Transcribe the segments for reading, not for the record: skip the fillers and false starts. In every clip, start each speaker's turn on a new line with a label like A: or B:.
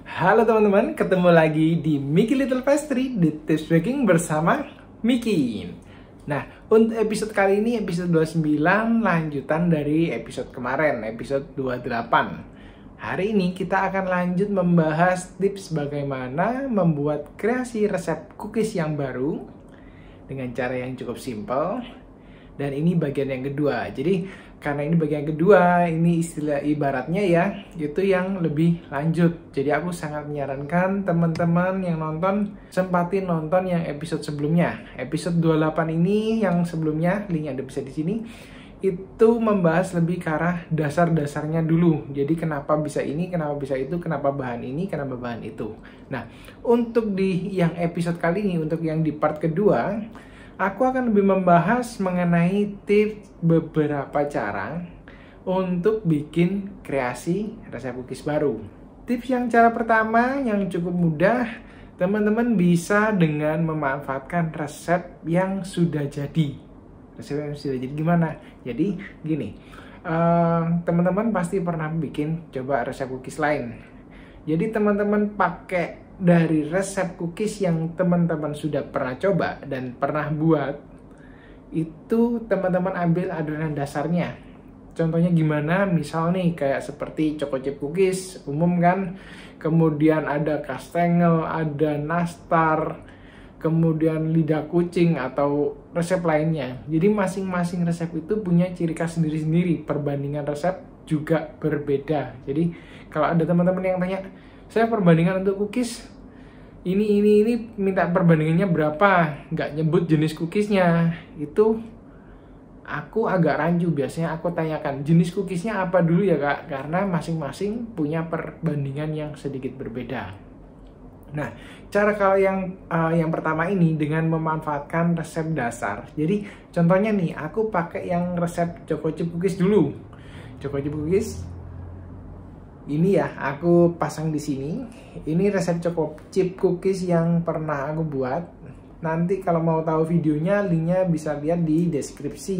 A: Halo teman-teman, ketemu lagi di Miki Little Pastry di Tips Baking bersama Miki. Nah, untuk episode kali ini, episode 29, lanjutan dari episode kemarin, episode 28. Hari ini kita akan lanjut membahas tips bagaimana membuat kreasi resep cookies yang baru dengan cara yang cukup simpel. Dan ini bagian yang kedua. Jadi karena ini bagian kedua, ini istilah ibaratnya ya, itu yang lebih lanjut. Jadi aku sangat menyarankan teman-teman yang nonton sempatin nonton yang episode sebelumnya. Episode 28 ini yang sebelumnya, linknya ada bisa di sini. Itu membahas lebih ke arah dasar-dasarnya dulu. Jadi kenapa bisa ini, kenapa bisa itu, kenapa bahan ini, kenapa bahan itu. Nah, untuk di yang episode kali ini, untuk yang di part kedua, aku akan lebih membahas mengenai tips beberapa cara untuk bikin kreasi resep cookies baru. Tips yang cara pertama yang cukup mudah, teman-teman bisa dengan memanfaatkan resep yang sudah jadi. Resep yang sudah jadi gimana? Jadi gini, teman-teman pasti pernah bikin coba resep cookies lain. Jadi teman-teman pakai dari resep cookies yang teman-teman sudah pernah coba dan pernah buat, itu teman-teman ambil adonan dasarnya. Contohnya gimana? Misal nih kayak seperti choco chip cookies umum kan, kemudian ada kastengel, ada nastar, kemudian lidah kucing atau resep lainnya. Jadi masing-masing resep itu punya ciri khas sendiri-sendiri, perbandingan resep juga berbeda. Jadi kalau ada teman-teman yang tanya, saya perbandingan untuk cookies ini minta perbandingannya berapa, nggak nyebut jenis cookiesnya, itu aku agak rancu. Biasanya aku tanyakan jenis cookiesnya apa dulu ya kak, karena masing-masing punya perbandingan yang sedikit berbeda. Nah, cara kalau yang pertama ini dengan memanfaatkan resep dasar. Jadi contohnya nih, aku pakai yang resep choco chip cookies dulu. Choco chip cookies ini ya, aku pasang di sini. Ini resep choco chip cookies yang pernah aku buat. Nanti kalau mau tahu videonya, linknya bisa lihat di deskripsi.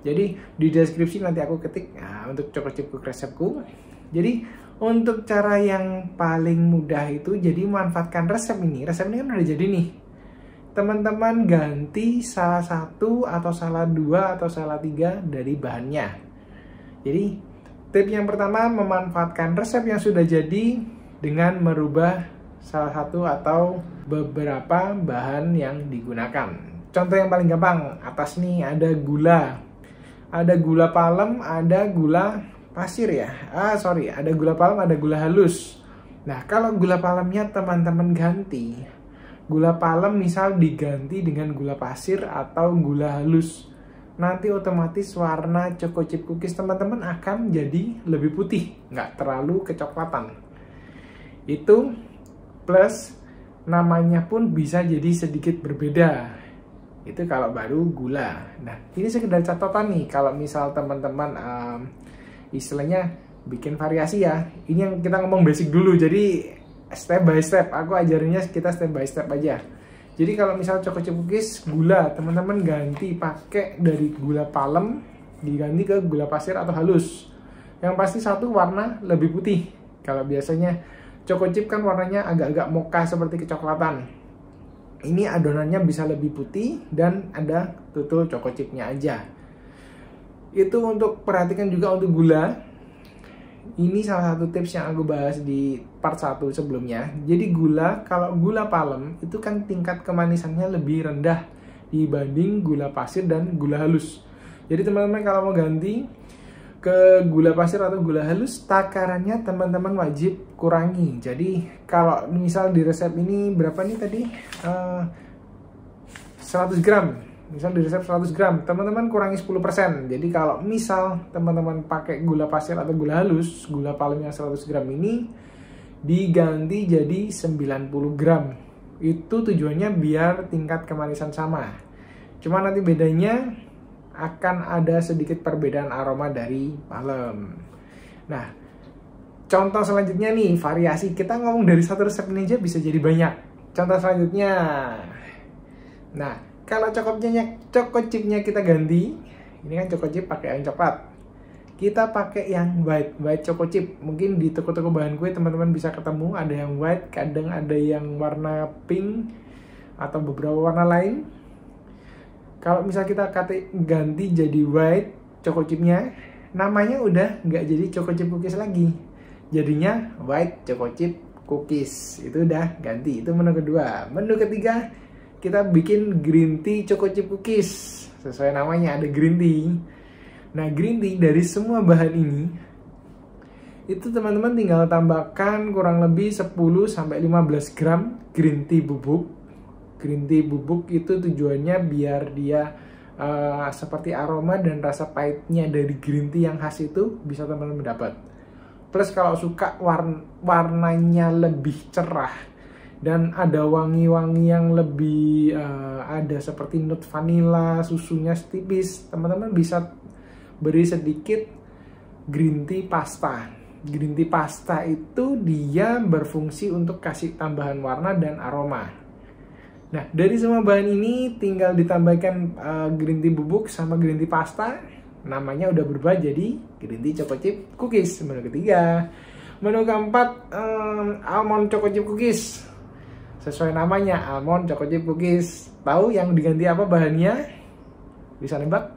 A: Jadi di deskripsi nanti aku ketik untuk choco chip cookies resepku. Jadi untuk cara yang paling mudah itu, jadi manfaatkan resep ini. Resep ini kan udah jadi nih. Teman-teman ganti salah satu atau salah dua atau salah tiga dari bahannya. Jadi tip yang pertama, memanfaatkan resep yang sudah jadi dengan merubah salah satu atau beberapa bahan yang digunakan. Contoh yang paling gampang, atas nih ada gula. Ada gula palem, ada gula pasir ya. Ada gula palem, ada gula halus. Nah, kalau gula palemnya teman-teman ganti, gula palem misal diganti dengan gula pasir atau gula halus, nanti otomatis warna choco chip cookies teman-teman akan jadi lebih putih, nggak terlalu kecoklatan. Itu plus namanya pun bisa jadi sedikit berbeda. Itu kalau baru gula. Nah, ini sekedar catatan nih, kalau misal teman-teman istilahnya bikin variasi ya. Ini yang kita ngomong basic dulu, jadi step by step. Aku ajarinnya kita step by step aja. Jadi kalau misal choco chip cookies gula, teman-teman ganti pakai dari gula palem diganti ke gula pasir atau halus. Yang pasti satu warna lebih putih. Kalau biasanya choco chip kan warnanya agak-agak mocha seperti kecoklatan. Ini adonannya bisa lebih putih dan ada tutul choco chipnya aja. Itu untuk perhatikan juga untuk gula. Ini salah satu tips yang aku bahas di part 1 sebelumnya. Jadi gula, kalau gula palem itu kan tingkat kemanisannya lebih rendah dibanding gula pasir dan gula halus. Jadi teman-teman kalau mau ganti ke gula pasir atau gula halus, takarannya teman-teman wajib kurangi. Jadi kalau misal di resep ini berapa nih tadi? 100 gram. Misal di resep 100 gram, teman-teman kurangi 10%. Jadi kalau misal teman-teman pakai gula pasir atau gula halus, gula palem yang 100 gram ini diganti jadi 90 gram. Itu tujuannya biar tingkat kemanisan sama. Cuma nanti bedanya akan ada sedikit perbedaan aroma dari palem. Nah, contoh selanjutnya nih, variasi. Kita ngomong dari satu resep ini aja bisa jadi banyak. Contoh selanjutnya. Nah, kalau choco chipnya kita ganti, ini kan choco chip pakai yang coklat. kita pakai yang white choco chip. Mungkin di toko-toko bahan kue teman-teman bisa ketemu, ada yang white, kadang ada yang warna pink atau beberapa warna lain. Kalau misal kita ganti jadi white choco chipnya, namanya udah nggak jadi choco chip cookies lagi, jadinya white choco chip cookies. Itu udah ganti. Itu menu kedua. Menu ketiga, kita bikin green tea choco chip cookies. Sesuai namanya, ada green tea. Nah, green tea dari semua bahan ini itu teman-teman tinggal tambahkan kurang lebih 10-15 gram green tea bubuk. Green tea bubuk itu tujuannya biar dia seperti aroma dan rasa pahitnya dari green tea yang khas itu bisa teman-teman dapat. Plus kalau suka warnanya lebih cerah dan ada wangi-wangi yang lebih ada seperti nut vanilla, susunya tipis, teman-teman bisa beri sedikit green tea pasta. Green tea pasta itu dia berfungsi untuk kasih tambahan warna dan aroma. Nah, dari semua bahan ini tinggal ditambahkan green tea bubuk sama green tea pasta. Namanya udah berubah jadi green tea choco chip cookies. Menu ketiga. Menu keempat, almond choco chip cookies. Sesuai namanya, almond choco chip cookies. Tahu yang diganti apa bahannya? Bisa nebak?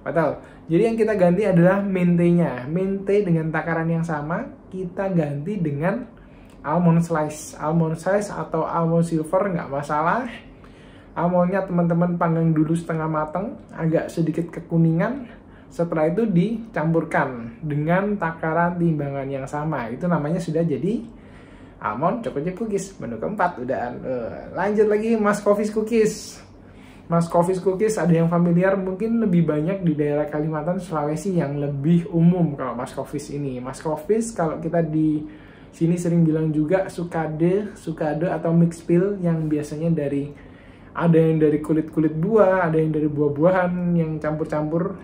A: Betul. Jadi yang kita ganti adalah mente-nya. Mente dengan takaran yang sama, kita ganti dengan almond slice. Almond slice atau almond silver nggak masalah. Almondnya teman-teman panggang dulu setengah matang, agak sedikit kekuningan. Setelah itu dicampurkan dengan takaran timbangan yang sama. Itu namanya sudah jadi almond choco chip cookies. Menu keempat udah. Lanjut lagi, Mas Coffee cookies. Mas Coffee cookies ada yang familiar, mungkin lebih banyak di daerah Kalimantan, Sulawesi yang lebih umum kalau Mas Coffee ini. Mas Coffee kalau kita di sini sering bilang juga sukade atau mix peel, yang biasanya ada yang dari kulit-kulit buah, ada yang dari buah-buahan yang campur-campur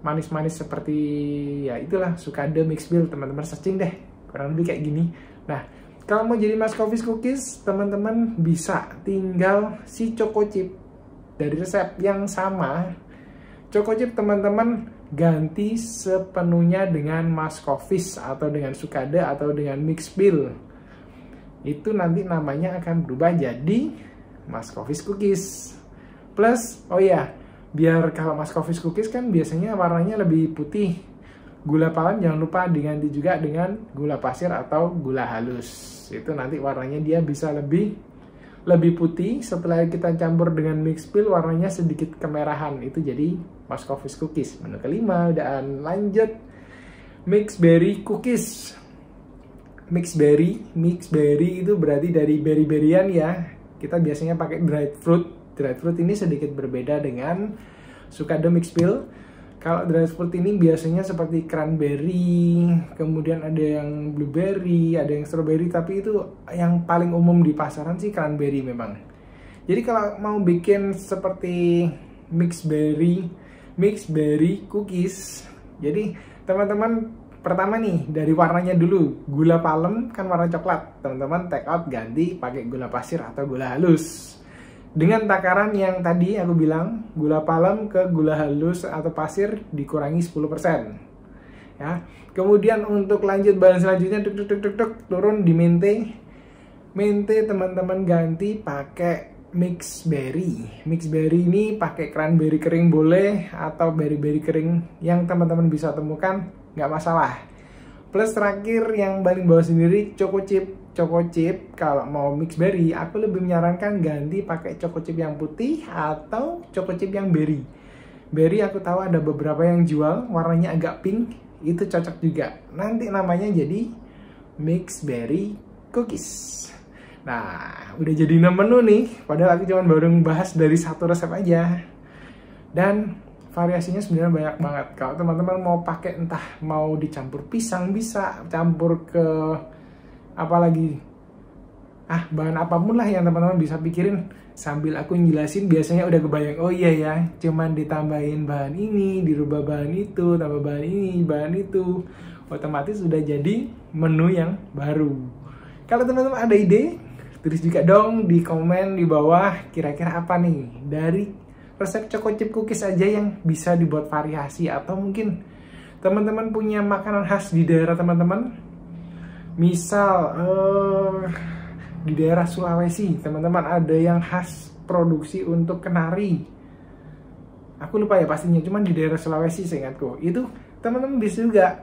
A: manis-manis seperti ya itulah sukade mix peel. Teman-teman searching deh, kurang lebih kayak gini. Nah, kalau mau jadi Mas Coffee cookies, teman-teman bisa tinggal si choco chip dari resep yang sama. Choco chip teman-teman ganti sepenuhnya dengan Mas Coffee atau dengan sukade atau dengan mix peel. Itu nanti namanya akan berubah jadi Mas Coffee cookies. Plus, oh ya, biar kalau Mas Coffee cookies kan biasanya warnanya lebih putih. Gula palem jangan lupa diganti juga dengan gula pasir atau gula halus. Itu nanti warnanya dia bisa lebih putih. Setelah kita campur dengan mix peel, warnanya sedikit kemerahan. Itu jadi Mas Coffee cookies. Menu kelima, dan lanjut mix berry cookies. Mix berry itu berarti dari berry-berryan ya. Kita biasanya pakai dried fruit. Dried fruit ini sedikit berbeda dengan sukade mix peel. Kalau dried fruit ini biasanya seperti cranberry, kemudian ada yang blueberry, ada yang strawberry, tapi itu yang paling umum di pasaran sih cranberry memang. Jadi kalau mau bikin seperti mix berry cookies, jadi teman-teman pertama nih dari warnanya dulu. Gula palem kan warna coklat, teman-teman take out ganti pakai gula pasir atau gula halus. Dengan takaran yang tadi aku bilang, gula palem ke gula halus atau pasir dikurangi 10%. Ya. Kemudian untuk lanjut bahan selanjutnya, turun di mente. Mente teman-teman ganti pakai mix berry. Mix berry ini pakai cranberry kering boleh atau berry-berry kering yang teman-teman bisa temukan, nggak masalah. Plus terakhir yang paling bawah sendiri, choco chip. Choco chip kalau mau mix berry, aku lebih menyarankan ganti pakai choco chip yang putih atau choco chip yang berry. Berry aku tahu ada beberapa yang jual warnanya agak pink, itu cocok juga. Nanti namanya jadi mix berry cookies. Nah, udah jadi 6 menu nih, padahal aku cuma baru bahas dari satu resep aja. Dan variasinya sebenarnya banyak banget. Kalau teman-teman mau pakai entah mau dicampur pisang bisa, campur ke apalagi bahan apapun lah yang teman-teman bisa pikirin. Sambil aku jelasin biasanya udah kebayang, oh iya ya, cuman ditambahin bahan ini, dirubah bahan itu, tambah bahan ini, bahan itu, otomatis sudah jadi menu yang baru. Kalau teman-teman ada ide, tulis juga dong di komen di bawah, kira-kira apa nih dari resep choco chip cookies aja yang bisa dibuat variasi, atau mungkin teman-teman punya makanan khas di daerah teman-teman, misal di daerah Sulawesi teman-teman ada yang khas produksi untuk kenari, aku lupa ya pastinya, cuman di daerah Sulawesi seingatku. Itu teman-teman bisa juga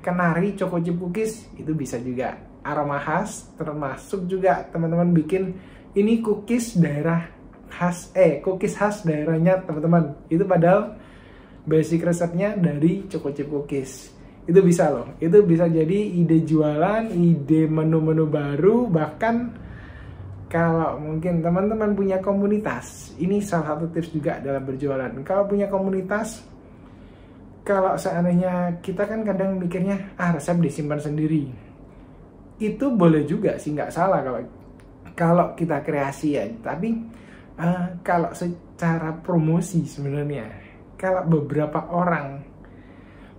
A: kenari choco chip cookies, itu bisa juga aroma khas. Termasuk juga teman-teman bikin ini cookies daerah khas cookies khas daerahnya teman-teman, itu padahal basic resepnya dari choco chip cookies. Itu bisa loh, itu bisa jadi ide jualan, ide menu-menu baru. Bahkan kalau mungkin teman-teman punya komunitas, ini salah satu tips juga dalam berjualan. Kalau punya komunitas, kalau seandainya kita kan kadang mikirnya resep disimpan sendiri, itu boleh juga sih, nggak salah kalau kita kreasi ya. Tapi kalau secara promosi sebenarnya, kalau beberapa orang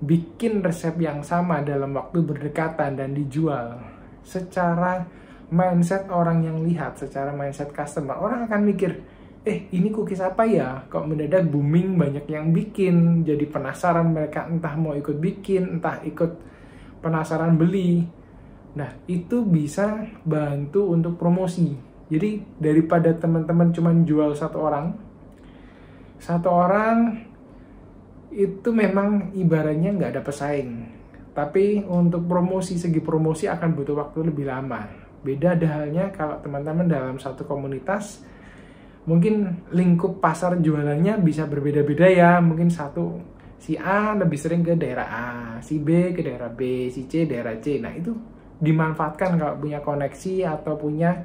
A: bikin resep yang sama dalam waktu berdekatan dan dijual, secara mindset orang yang lihat, secara mindset customer, orang akan mikir, ini cookies apa ya? Kok mendadak booming, banyak yang bikin, jadi penasaran mereka, entah mau ikut bikin, entah ikut penasaran beli. Nah, itu bisa bantu untuk promosi. Jadi daripada teman-teman cuma jual satu orang itu memang ibaratnya nggak ada pesaing. Tapi untuk promosi, segi promosi akan butuh waktu lebih lama. Beda halnya kalau teman-teman dalam satu komunitas, mungkin lingkup pasar jualannya bisa berbeda-beda ya. Mungkin si A lebih sering ke daerah A, si B ke daerah B, si C daerah C. Nah, itu dimanfaatkan kalau punya koneksi atau punya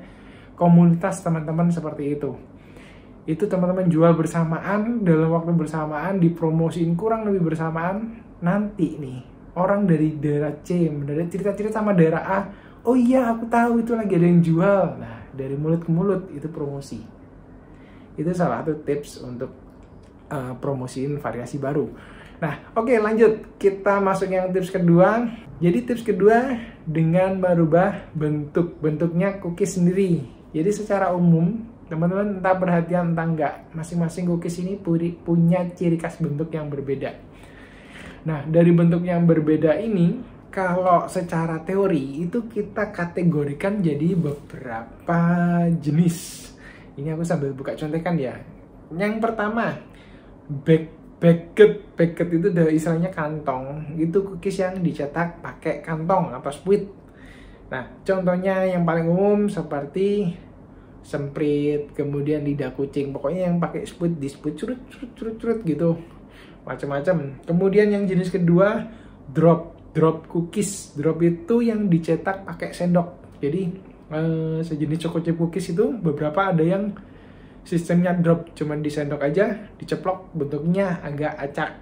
A: komunitas teman-teman seperti itu. Itu teman-teman jual bersamaan, dalam waktu bersamaan, dipromosiin kurang lebih bersamaan. Nanti nih, orang dari daerah C mendadak cerita-cerita sama daerah A, oh iya aku tahu itu lagi ada yang jual. Nah, dari mulut ke mulut itu promosi. Itu salah satu tips untuk promosiin variasi baru. Nah, oke, lanjut. Kita masuk yang tips kedua. Jadi tips kedua dengan merubah bentuknya cookies sendiri. Jadi secara umum, teman-teman entah perhatian entah enggak, masing-masing cookies ini punya ciri khas bentuk yang berbeda. Nah, dari bentuk yang berbeda ini, kalau secara teori itu kita kategorikan jadi beberapa jenis. Ini aku sambil buka contekan ya. Yang pertama, baguette itu dari istilahnya kantong. Itu cookies yang dicetak pakai kantong atau spuit. Nah, contohnya yang paling umum seperti semprit, kemudian lidah kucing. Pokoknya yang pakai spuit, di spuit curut gitu. Macam-macam. Kemudian yang jenis kedua, drop cookies. Drop itu yang dicetak pakai sendok. Jadi sejenis choco chip cookies itu beberapa ada yang sistemnya drop, cuman di sendok aja, diceplok, bentuknya agak acak.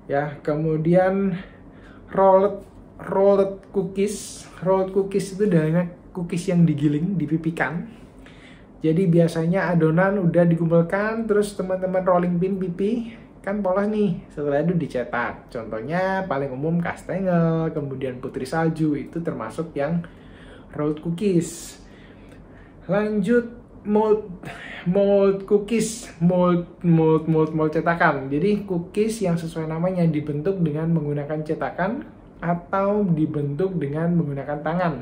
A: Ya, kemudian rolled cookies. Rolled cookies itu adalah cookies yang digiling, dipipikan. Jadi biasanya adonan udah dikumpulkan, terus teman-teman rolling pin pipi, kan polos nih, setelah itu dicetak. Contohnya paling umum kastengel, kemudian putri salju, itu termasuk yang rolled cookies. Lanjut mold cookies, mold cetakan. Jadi cookies yang sesuai namanya dibentuk dengan menggunakan cetakan atau dibentuk dengan menggunakan tangan.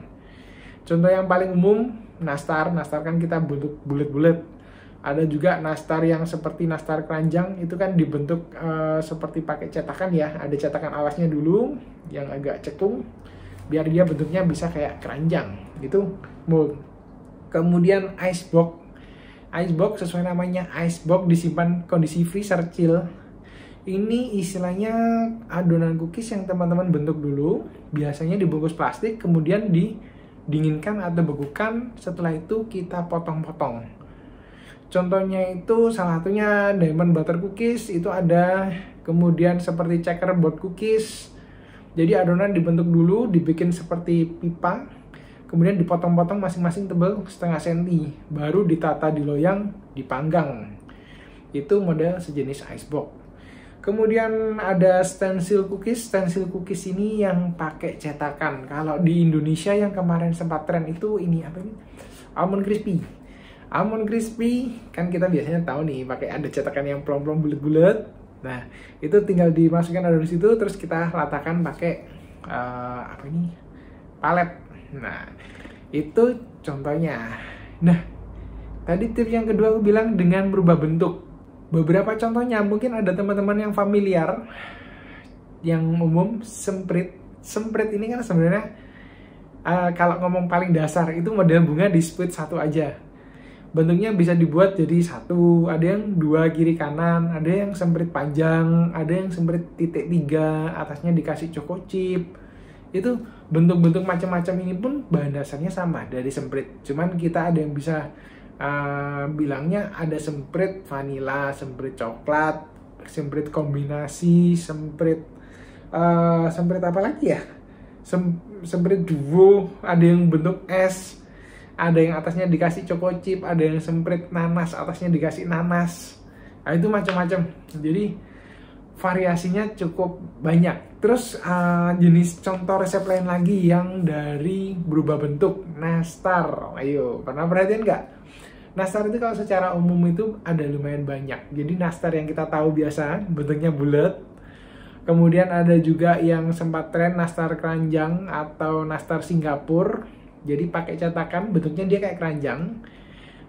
A: Contoh yang paling umum, nastar kan kita bulat-bulat. Ada juga nastar yang seperti nastar keranjang, itu kan dibentuk seperti pakai cetakan ya. Ada cetakan alasnya dulu yang agak cekung, biar dia bentuknya bisa kayak keranjang. Itu mold. Kemudian icebox. Icebox sesuai namanya, icebox disimpan kondisi freezer chill. Ini istilahnya adonan cookies yang teman-teman bentuk dulu, biasanya dibungkus plastik, kemudian didinginkan atau bekukan, setelah itu kita potong-potong. Contohnya itu salah satunya diamond butter cookies, itu ada. Kemudian seperti checkerboard cookies. Jadi adonan dibentuk dulu, dibikin seperti pipa, kemudian dipotong-potong masing-masing tebal setengah senti, baru ditata di loyang, dipanggang. Itu model sejenis icebox. Kemudian ada stencil cookies. Stencil cookies ini yang pakai cetakan. Kalau di Indonesia yang kemarin sempat tren itu ini apa ini? Almond crispy. Almond crispy kan kita biasanya tahu nih pakai ada cetakan yang plong-plong bulat-bulat. Nah, itu tinggal dimasukkan adonan situ, terus kita ratakan pakai palet. Nah, itu contohnya. Nah, tadi tips yang kedua aku bilang dengan berubah bentuk. Beberapa contohnya mungkin ada teman-teman yang familiar, yang umum semprit. Semprit ini kan sebenarnya kalau ngomong paling dasar itu model bunga di split satu aja. Bentuknya bisa dibuat jadi satu, ada yang dua kiri kanan, ada yang semprit panjang, ada yang semprit titik 3, atasnya dikasih choco chip. Itu bentuk-bentuk macam-macam ini pun bahan dasarnya sama dari semprit. Cuman kita ada yang bisa bilangnya ada semprit vanila, semprit coklat, semprit kombinasi, semprit apa lagi ya? Semprit duo, ada yang bentuk es, ada yang atasnya dikasih choco chip, ada yang semprit nanas, atasnya dikasih nanas. Nah, itu macam-macam. Jadi variasinya cukup banyak. Terus jenis contoh resep lain lagi yang dari berubah bentuk, nastar. Ayo, pernah perhatian nggak? Nastar itu kalau secara umum itu ada lumayan banyak. Jadi nastar yang kita tahu biasa bentuknya bulat. Kemudian ada juga yang sempat tren nastar keranjang atau nastar Singapura. Jadi pakai cetakan, bentuknya dia kayak keranjang.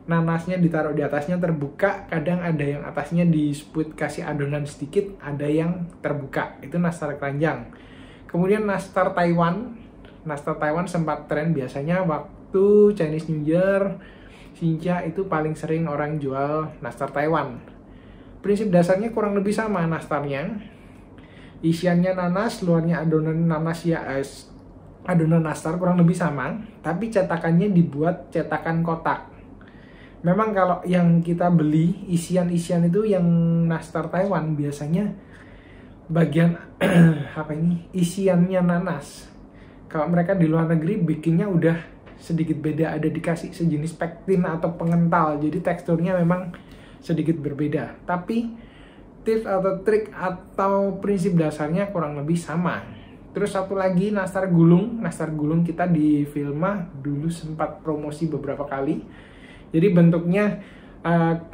A: Nanasnya ditaruh di atasnya terbuka, kadang ada yang atasnya di split kasih adonan sedikit, ada yang terbuka. Itu nastar keranjang. Kemudian nastar Taiwan. Nastar Taiwan sempat tren biasanya waktu Chinese New Year. Xinjia itu paling sering orang jual nastar Taiwan. Prinsip dasarnya kurang lebih sama nastarnya. Isiannya nanas, luarnya adonan nanas ya, adonan nastar kurang lebih sama, tapi cetakannya dibuat cetakan kotak. Memang kalau yang kita beli isian-isian itu yang nastar Taiwan biasanya bagian isiannya nanas. Kalau mereka di luar negeri bikinnya udah sedikit beda, ada dikasih sejenis pektin atau pengental, jadi teksturnya memang sedikit berbeda. Tapi tips atau trik atau prinsip dasarnya kurang lebih sama. Terus satu lagi nastar gulung. Nastar gulung kita di Vilma dulu sempat promosi beberapa kali. Jadi bentuknya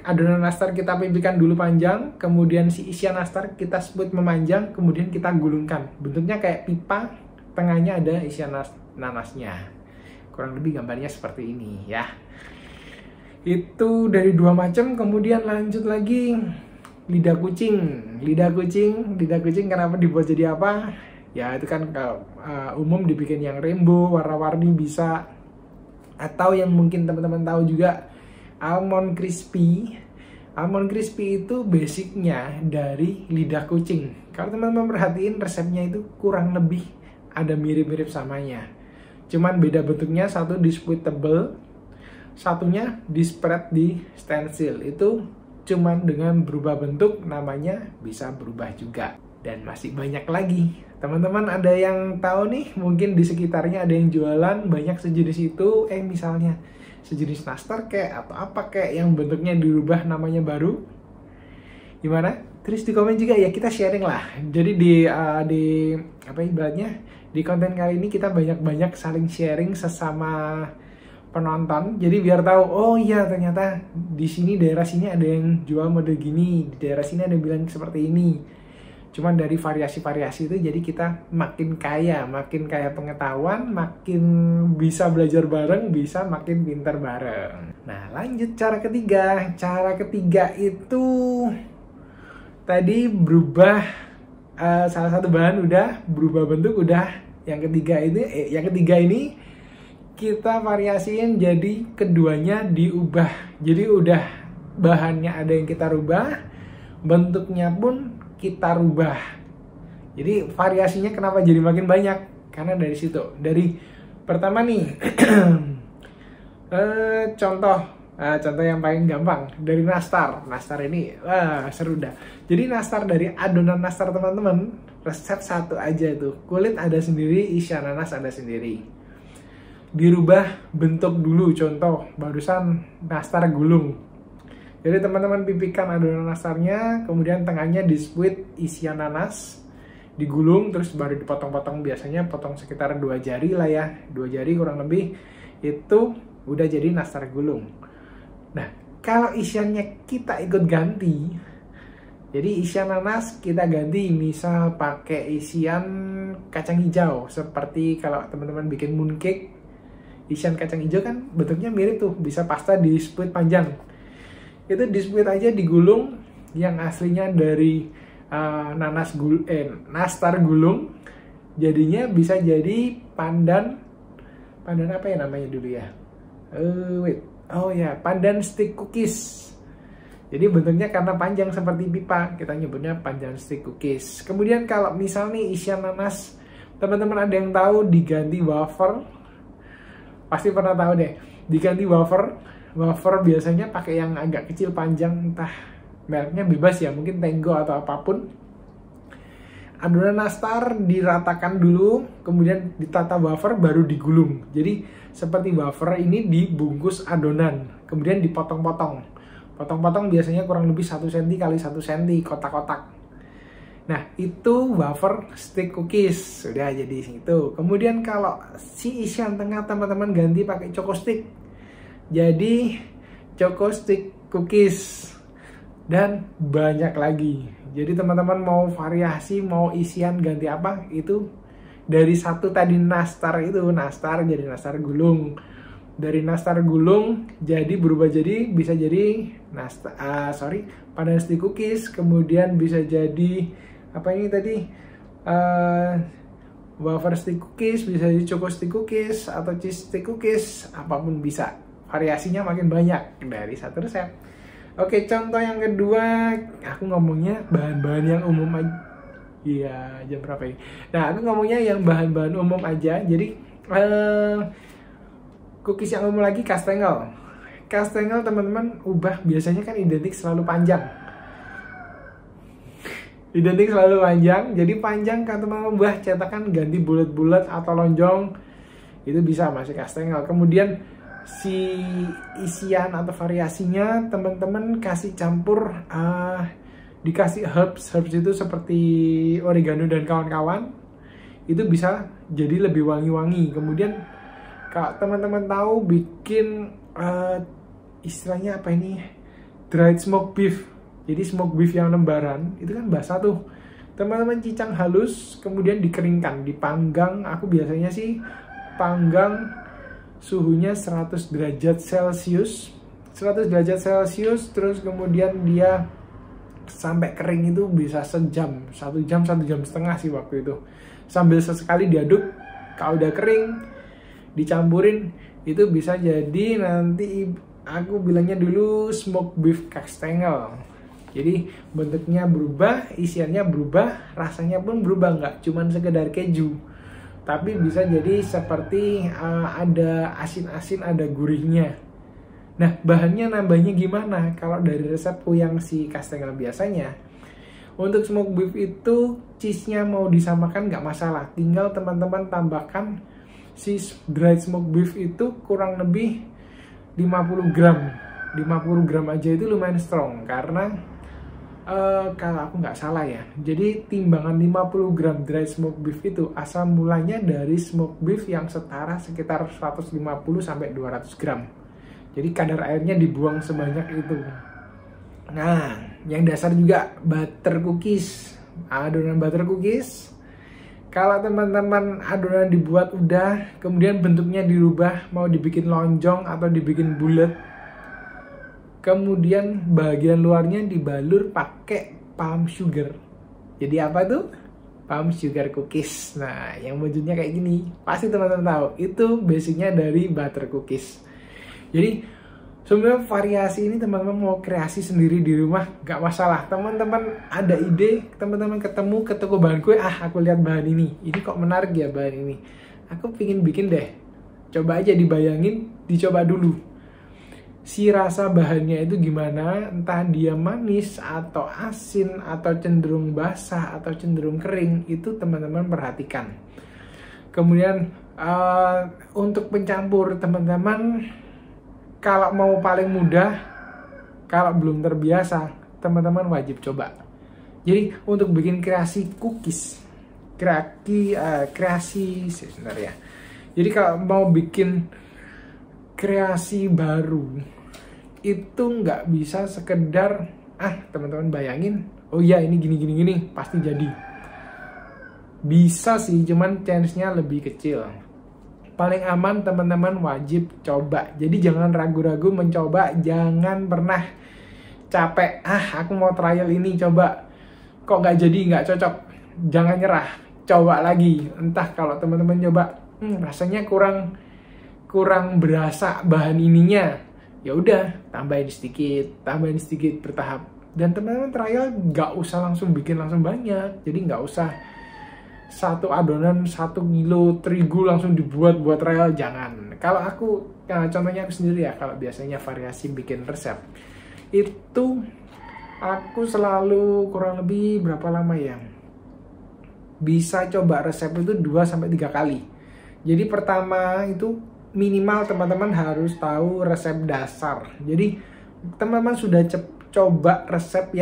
A: adonan nastar kita pipihkan dulu panjang, kemudian si isian nastar kita split memanjang, kemudian kita gulungkan. Bentuknya kayak pipa, tengahnya ada isian nanasnya. Kurang lebih gambarnya seperti ini ya. Itu dari dua macam. Kemudian lanjut lagi lidah kucing. Lidah kucing kenapa dibuat jadi apa? Ya itu kan umum dibikin yang rainbow, warna-warni bisa. Atau yang mungkin teman-teman tahu juga almond crispy. Almond crispy itu basicnya dari lidah kucing. Kalau teman-teman perhatiin resepnya itu kurang lebih ada mirip-mirip samanya. Cuman beda bentuknya, satu di split tebel, satunya di spread di stencil. Itu cuman dengan berubah bentuk namanya bisa berubah juga. Dan masih banyak lagi. Teman-teman ada yang tahu nih, mungkin di sekitarnya ada yang jualan banyak sejenis itu, misalnya sejenis nastar kayak atau apa kayak yang bentuknya dirubah namanya baru. Gimana? Terus di komen juga ya, kita sharing lah. Jadi di ibaratnya di konten kali ini kita banyak-banyak saling sharing sesama penonton, jadi biar tahu, oh iya ternyata di sini daerah sini ada yang jual model gini, di daerah sini ada yang bilang seperti ini. Cuman dari variasi-variasi itu jadi kita makin kaya pengetahuan, makin bisa belajar bareng, bisa makin pintar bareng. Nah lanjut cara ketiga. Cara ketiga itu tadi berubah salah satu bahan udah, berubah bentuk udah. Yang ketiga ini kita variasiin jadi keduanya diubah. Jadi udah bahannya ada yang kita rubah, bentuknya pun kita rubah. Jadi variasinya kenapa jadi makin banyak? Karena dari situ. Dari pertama nih contoh yang paling gampang dari nastar. Nastar ini seru dah. Jadi nastar dari adonan nastar teman-teman, resep satu aja tuh. Kulit ada sendiri, isian nanas ada sendiri. Dirubah bentuk dulu, contoh barusan nastar gulung. Jadi teman-teman pipihkan adonan nastarnya, kemudian tengahnya di split isian nanas, digulung, terus baru dipotong-potong, biasanya potong sekitar 2 jari lah ya, 2 jari kurang lebih, itu udah jadi nastar gulung. Nah kalau isiannya kita ikut ganti, Jadi isian nanas kita ganti misal pakai isian kacang hijau. Seperti kalau teman-teman bikin mooncake, isian kacang hijau kan bentuknya mirip tuh, bisa pasta di split panjang. Itu di split aja, digulung, yang aslinya dari nastar gulung, jadinya bisa jadi pandan apa ya namanya dulu ya? Pandan stick cookies. Jadi bentuknya karena panjang seperti pipa, kita nyebutnya pandan stick cookies. Kemudian kalau misal nih isian nanas, teman-teman ada yang tahu diganti wafer? Pasti pernah tahu deh, diganti wafer. Wafer biasanya pakai yang agak kecil panjang, entah mereknya bebas ya, mungkin Tango atau apapun. Adonan nastar diratakan dulu, kemudian ditata wafer, baru digulung. Jadi seperti wafer ini dibungkus adonan, kemudian dipotong-potong. Potong-potong biasanya kurang lebih 1 cm x 1 cm, kotak-kotak. Nah, itu wafer stick cookies. Sudah jadi itu. Kemudian kalau si isian tengah teman-teman ganti pakai choco stick. Jadi choco stick cookies. Dan banyak lagi. Jadi teman-teman mau variasi, mau isian ganti apa, itu dari satu tadi nastar itu, nastar jadi nastar gulung. Dari nastar gulung jadi berubah jadi bisa jadi pandan stick cookies, kemudian bisa jadi apa ini tadi wafer stick cookies, bisa jadi choco stick cookies atau cheese stick cookies, apapun bisa. Variasinya makin banyak dari satu resep. Oke, contoh yang kedua, aku ngomongnya bahan-bahan yang umum aja. Iya, jam berapa ini? Nah, aku ngomongnya yang bahan-bahan umum aja. Jadi cookies yang umum lagi, kastengel. Kastengel teman-teman ubah biasanya kan identik selalu panjang. Identik selalu panjang, jadi panjang kan teman-teman ubah cetakan ganti bulat-bulat atau lonjong. Itu bisa masih kastengel. Kemudian si isian atau variasinya teman-teman kasih campur, dikasih herbs itu seperti oregano dan kawan-kawan. Itu bisa jadi lebih wangi-wangi. Kemudian kalau teman-teman tahu bikin istilahnya apa ini, dried smoked beef, jadi smoked beef yang lembaran itu kan basah tuh, teman-teman cicang halus kemudian dikeringkan, dipanggang. Aku biasanya sih panggang suhunya 100 derajat Celcius, terus kemudian dia sampai kering itu bisa sejam, 1 jam, 1 jam setengah sih waktu itu, sambil sesekali diaduk. Kalau udah kering dicampurin, itu bisa jadi nanti aku bilangnya dulu smoked beef kastengel. Jadi bentuknya berubah, isiannya berubah, rasanya pun berubah, nggak cuman sekedar keju, tapi bisa jadi seperti ada asin-asin, ada gurihnya. Nah, bahannya nambahnya gimana? Kalau dari resepku yang si kastengel biasanya, untuk smoked beef itu cheese-nya mau disamakan nggak masalah, tinggal teman-teman tambahkan si dried smoked beef itu kurang lebih 50 gram. 50 gram aja itu lumayan strong, karena kalau aku nggak salah ya, jadi timbangan 50 gram dried smoked beef itu asal mulanya dari smoked beef yang setara sekitar 150-200 gram. Jadi kadar airnya dibuang sebanyak itu. Nah, yang dasar juga butter cookies, adonan butter cookies. Kalau teman-teman adonan dibuat udah, kemudian bentuknya dirubah, mau dibikin lonjong atau dibikin bulat, kemudian bagian luarnya dibalur pakai palm sugar. Jadi apa tuh? Palm sugar cookies. Nah, yang wujudnya kayak gini, pasti teman-teman tahu. Itu basicnya dari butter cookies. Jadi sebenarnya variasi ini teman-teman mau kreasi sendiri di rumah gak masalah. Teman-teman ada ide, teman-teman ketemu ke toko bahan kue, aku lihat bahan ini kok menarik ya bahan ini, aku pingin bikin deh. Coba aja dibayangin, dicoba dulu si rasa bahannya itu gimana, entah dia manis atau asin atau cenderung basah atau cenderung kering, itu teman-teman perhatikan. Kemudian untuk pencampur teman-teman, kalau mau paling mudah, kalau belum terbiasa, teman-teman wajib coba. Jadi untuk bikin kreasi cookies, kreasi sebentar ya. Jadi kalau mau bikin kreasi baru, itu nggak bisa sekedar teman-teman bayangin oh iya ini gini, pasti jadi. Bisa sih, cuman chance-nya lebih kecil. Paling aman teman-teman wajib coba. Jadi jangan ragu-ragu mencoba, jangan pernah capek. Aku mau trial ini, coba. Kok nggak jadi, nggak cocok. Jangan nyerah, coba lagi. Entah kalau teman-teman coba, rasanya kurang berasa bahan ininya. Ya udah, tambahin sedikit bertahap. Dan teman-teman trial nggak usah langsung bikin langsung banyak. Jadi nggak usah satu adonan 1 kilo terigu langsung dibuat buat trial, jangan. Kalau aku, contohnya aku sendiri ya, kalau biasanya variasi bikin resep itu aku selalu kurang lebih berapa lama ya, bisa coba resep itu 2-3 kali. Jadi pertama itu minimal teman-teman harus tahu resep dasar. Jadi teman-teman sudah coba resep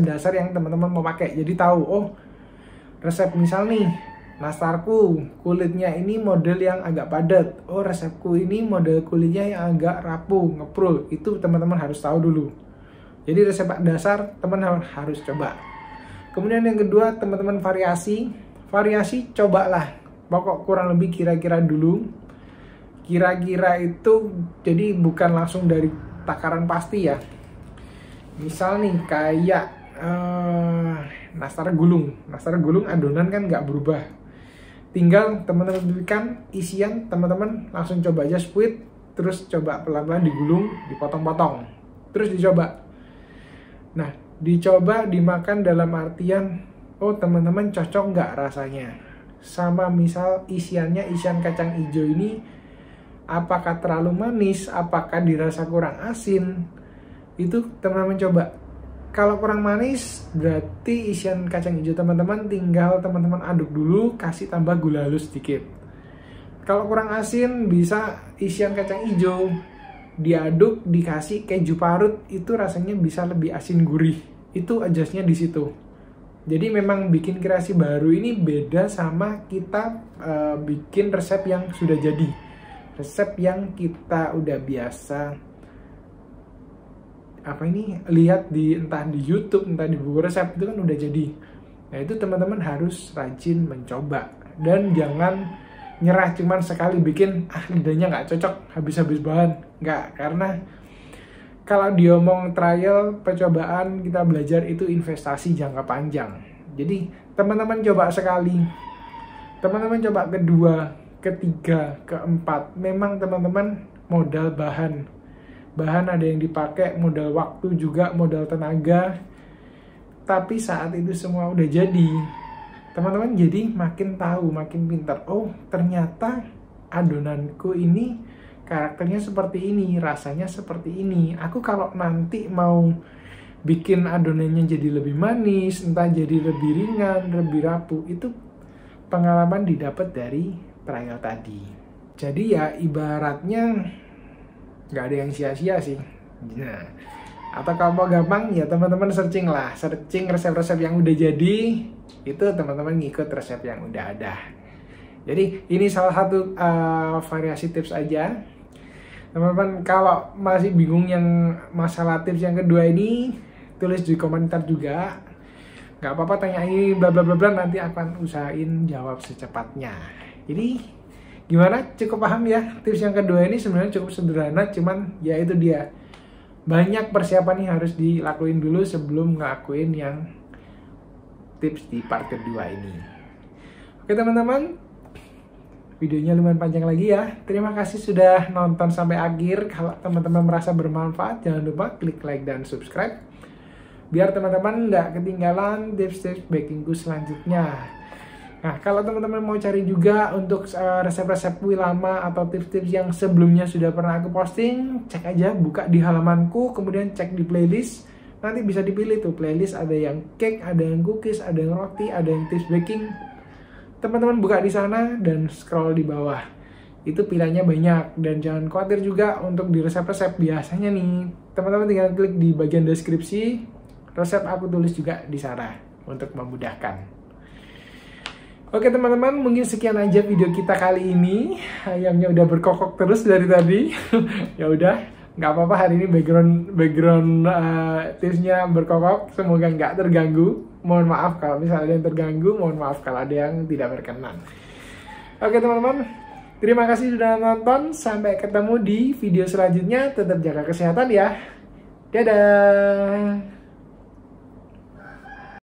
A: dasar yang teman-teman mau pakai. Jadi tahu, oh resep misal nih, nastarku kulitnya ini model yang agak padat. Oh resepku ini model kulitnya yang agak rapuh, ngeprul. Itu teman-teman harus tahu dulu. Jadi resep dasar teman-teman harus coba. Kemudian yang kedua teman-teman variasi cobalah. Pokok kurang lebih kira-kira dulu. Kira-kira itu jadi bukan langsung dari takaran pasti ya. Misal nih kayak nastar gulung adonan kan nggak berubah, tinggal teman-teman berikan isian, teman-teman langsung coba aja squid, terus coba pelan-pelan digulung, dipotong-potong, terus dicoba. Nah, dicoba dimakan dalam artian, oh teman-teman cocok nggak rasanya sama misal isian kacang hijau ini, apakah terlalu manis, apakah dirasa kurang asin. Itu teman-teman coba. Kalau kurang manis, berarti isian kacang hijau teman-teman tinggal teman-teman aduk dulu, kasih tambah gula halus sedikit. Kalau kurang asin, bisa isian kacang hijau diaduk, dikasih keju parut, itu rasanya bisa lebih asin gurih. Itu adjustnya di situ. Jadi memang bikin kreasi baru ini beda sama kita bikin resep yang sudah jadi. Resep yang kita udah biasa lihat entah di YouTube, entah di buku resep, itu kan udah jadi. Nah itu teman-teman harus rajin mencoba dan jangan nyerah cuman sekali bikin, lidahnya nggak cocok, habis bahan. Nggak, karena kalau diomong trial, percobaan, kita belajar itu investasi jangka panjang. Jadi teman-teman coba sekali, teman-teman coba kedua, ketiga, keempat, memang teman-teman modal bahan ada yang dipakai, modal waktu juga, modal tenaga. Tapi saat itu semua udah jadi, teman-teman jadi makin tahu, makin pintar. Oh ternyata adonanku ini karakternya seperti ini, rasanya seperti ini. Aku kalau nanti mau bikin adonannya jadi lebih manis, entah jadi lebih ringan, lebih rapuh, itu pengalaman didapat dari trial tadi. Jadi ya ibaratnya nggak ada yang sia-sia sih. Nah, atau kalau mau gampang ya teman-teman searching resep-resep yang udah jadi, itu teman-teman ngikut resep yang udah ada. Jadi ini salah satu variasi tips aja. Teman-teman kalau masih bingung yang masalah tips yang kedua ini, tulis di komentar juga. Nggak apa-apa, tanya ini bla bla bla, nanti akan usahain jawab secepatnya. Jadi gimana? Cukup paham ya? Tips yang kedua ini sebenarnya cukup sederhana, cuman ya itu dia. Banyak persiapan yang harus dilakuin dulu sebelum ngelakuin yang tips di part kedua ini. Oke teman-teman, videonya lumayan panjang lagi ya. Terima kasih sudah nonton sampai akhir. Kalau teman-teman merasa bermanfaat, jangan lupa klik like dan subscribe, biar teman-teman nggak ketinggalan tips-tips bakingku selanjutnya. Nah, kalau teman-teman mau cari juga untuk resep-resep kue lama atau tips-tips yang sebelumnya sudah pernah aku posting, cek aja, buka di halamanku, kemudian cek di playlist. Nanti bisa dipilih tuh playlist, ada yang cake, ada yang cookies, ada yang roti, ada yang tips baking. Teman-teman buka di sana dan scroll di bawah. Itu pilihannya banyak, dan jangan khawatir juga untuk di resep-resep. Biasanya nih, teman-teman tinggal klik di bagian deskripsi, resep aku tulis juga di sana untuk memudahkan. Oke teman-teman, mungkin sekian aja video kita kali ini. Ayamnya udah berkokok terus dari tadi. Ya udah, Nggak apa-apa, hari ini background tipsnya berkokok, semoga nggak terganggu. Mohon maaf kalau misalnya ada yang terganggu, mohon maaf kalau ada yang tidak berkenan. Oke teman-teman, terima kasih sudah nonton. Sampai ketemu di video selanjutnya. Tetap jaga kesehatan ya. Dadah.